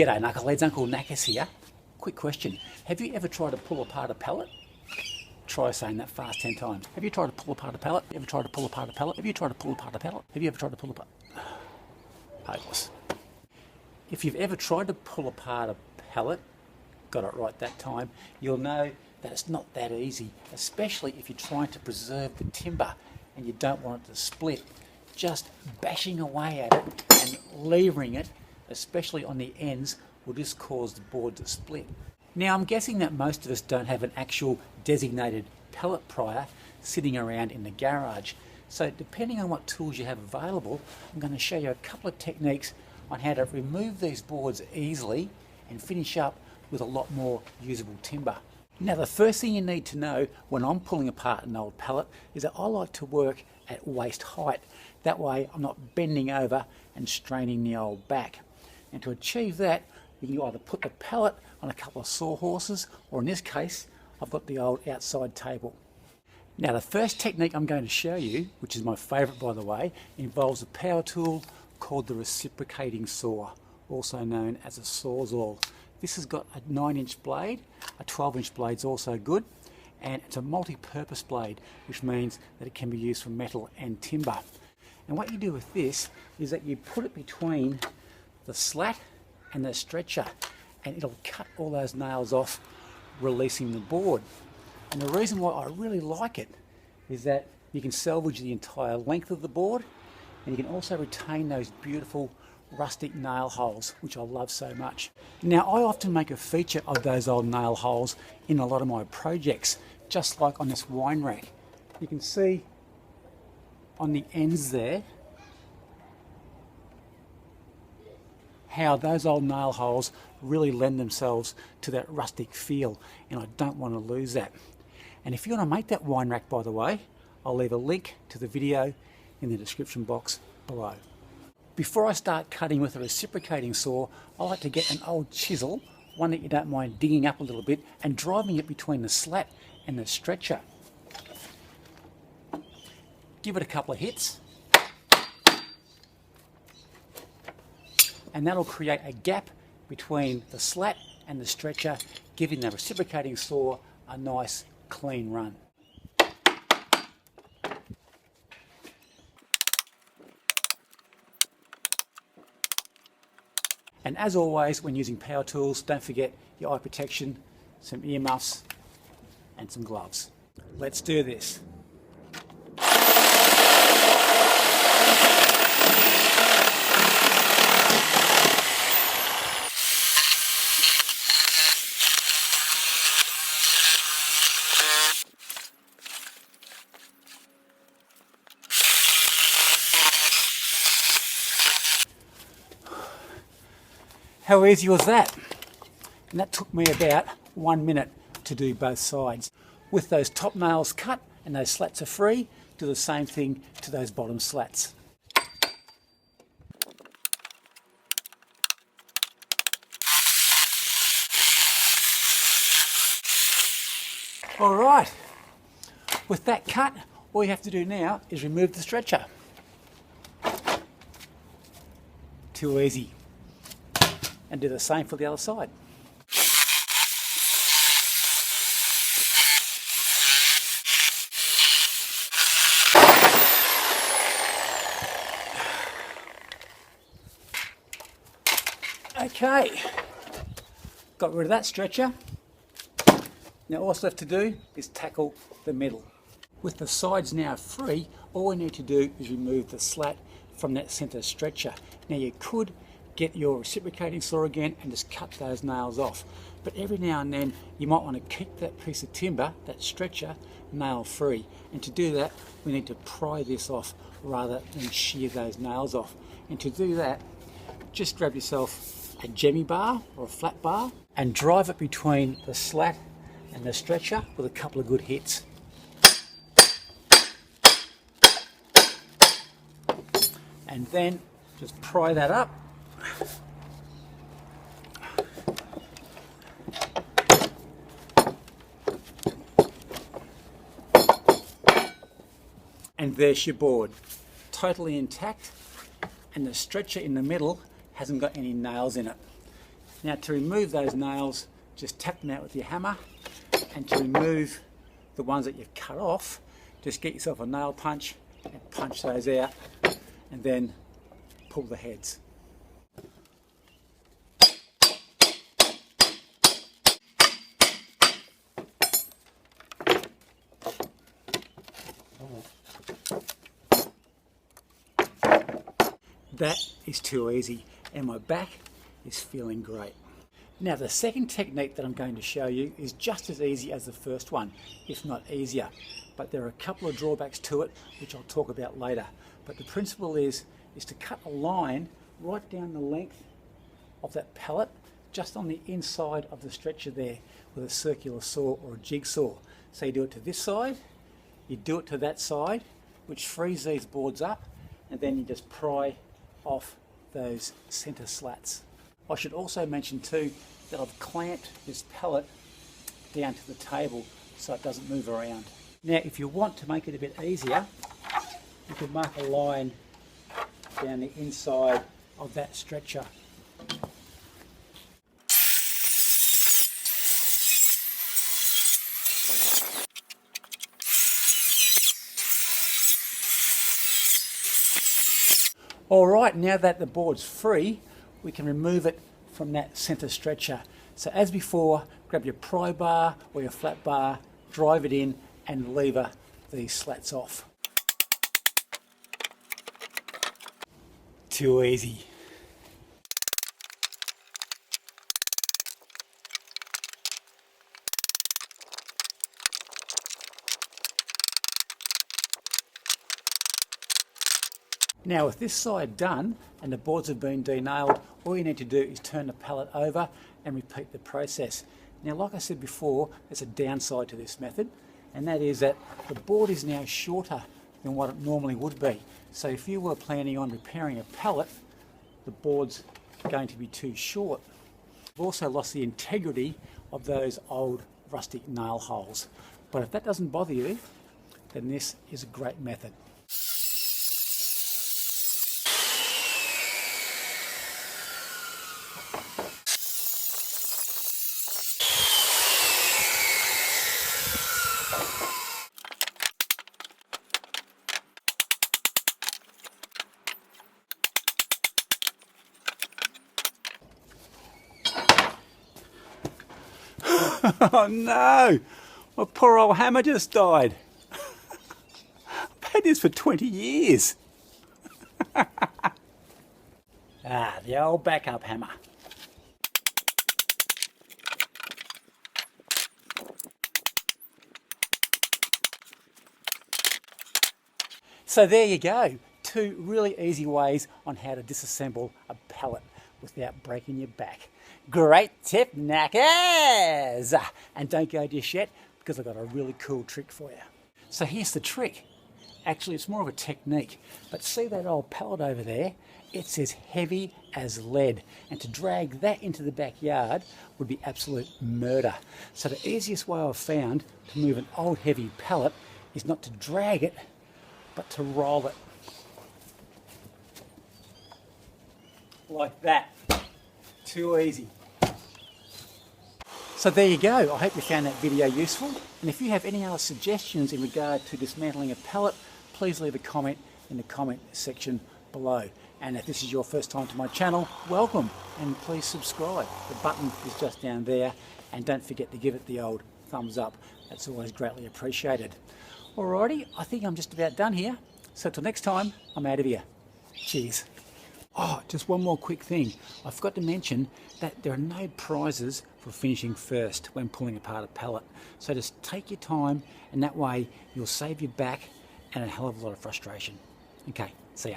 G'day Knuckleheads, Uncle Knackers here. Quick question, have you ever tried to pull apart a pallet? Try saying that fast 10 times. Have you tried to pull apart a pallet? Have you ever tried to pull apart a pallet? Have you tried to pull apart a pallet? Have you ever tried to pull apart? Hopeless. If you've ever tried to pull apart a pallet, got it right that time, you'll know that it's not that easy, especially if you're trying to preserve the timber and you don't want it to split. Just bashing away at it and levering it, especially on the ends, will just cause the board to split. Now I'm guessing that most of us don't have an actual designated pallet prier sitting around in the garage. So depending on what tools you have available, I'm going to show you a couple of techniques on how to remove these boards easily and finish up with a lot more usable timber. Now the first thing you need to know when I'm pulling apart an old pallet is that I like to work at waist height. That way I'm not bending over and straining the old back. And to achieve that, you can either put the pallet on a couple of sawhorses, or in this case, I've got the old outside table. Now the first technique I'm going to show you, which is my favourite by the way, involves a power tool called the reciprocating saw, also known as a sawzall. This has got a 9-inch blade, a 12-inch blade's also good, and it's a multi-purpose blade, which means that it can be used for metal and timber. And what you do with this is that you put it between the slat and the stretcher, and it'll cut all those nails off, releasing the board. And the reason why I really like it is that you can salvage the entire length of the board, and you can also retain those beautiful rustic nail holes, which I love so much. Now I often make a feature of those old nail holes in a lot of my projects, just like on this wine rack. You can see on the ends there how those old nail holes really lend themselves to that rustic feel, and I don't want to lose that. And if you want to make that wine rack, by the way, I'll leave a link to the video in the description box below. Before I start cutting with a reciprocating saw, I like to get an old chisel, one that you don't mind digging up a little bit, and driving it between the slat and the stretcher. Give it a couple of hits, and that'll create a gap between the slat and the stretcher, giving the reciprocating saw a nice clean run. And as always, when using power tools, don't forget your eye protection, some earmuffs and some gloves. Let's do this. How easy was that? And that took me about 1 minute to do both sides. With those top nails cut and those slats are free, do the same thing to those bottom slats. All right, with that cut, all you have to do now is remove the stretcher. Too easy. And do the same for the other side. Okay, got rid of that stretcher. Now all that's left to do is tackle the middle. With the sides now free, all we need to do is remove the slat from that centre stretcher. Now you could get your reciprocating saw again and just cut those nails off, but every now and then you might want to keep that piece of timber, that stretcher, nail free, and to do that we need to pry this off rather than shear those nails off. And to do that, just grab yourself a jemmy bar or a flat bar and drive it between the slat and the stretcher with a couple of good hits. And then just pry that up. And there's your board, totally intact, and the stretcher in the middle hasn't got any nails in it. Now to remove those nails, just tap them out with your hammer, and to remove the ones that you've cut off, just get yourself a nail punch and punch those out, and then pull the heads. That is too easy, and my back is feeling great. Now the second technique that I'm going to show you is just as easy as the first one, if not easier. But there are a couple of drawbacks to it, which I'll talk about later. But the principle is to cut a line right down the length of that pallet, just on the inside of the stretcher there, with a circular saw or a jigsaw. So you do it to this side, you do it to that side, which frees these boards up, and then you just pry off those center slats. I should also mention too that I've clamped this pallet down to the table so it doesn't move around. Now if you want to make it a bit easier, you can mark a line down the inside of that stretcher. Alright, now that the board's free, we can remove it from that center stretcher. So as before, grab your pry bar or your flat bar, drive it in and lever these slats off. Too easy. Now with this side done and the boards have been denailed, all you need to do is turn the pallet over and repeat the process. Now like I said before, there's a downside to this method, and that is that the board is now shorter than what it normally would be. So if you were planning on repairing a pallet, the board's going to be too short. You've also lost the integrity of those old rustic nail holes. But if that doesn't bother you, then this is a great method. Oh no! My poor old hammer just died. I've had this for 20 years. The old backup hammer. So there you go. Two really easy ways on how to disassemble a pallet without breaking your back. Great tip, knackers! And don't go just yet, because I've got a really cool trick for you. So here's the trick. Actually, it's more of a technique. But see that old pallet over there? It's as heavy as lead. And to drag that into the backyard would be absolute murder. So the easiest way I've found to move an old heavy pallet is not to drag it, but to roll it. Like that. Too easy. So there you go. I hope you found that video useful. And if you have any other suggestions in regard to dismantling a pallet, please leave a comment in the comment section below. And if this is your first time to my channel, welcome, and please subscribe. The button is just down there, and don't forget to give it the old thumbs up. That's always greatly appreciated. Alrighty, I think I'm just about done here. So till next time, I'm out of here. Cheers. Oh, just one more quick thing. I forgot to mention that there are no prizes for finishing first when pulling apart a pallet. So just take your time, and that way you'll save your back and a hell of a lot of frustration. Okay, see ya.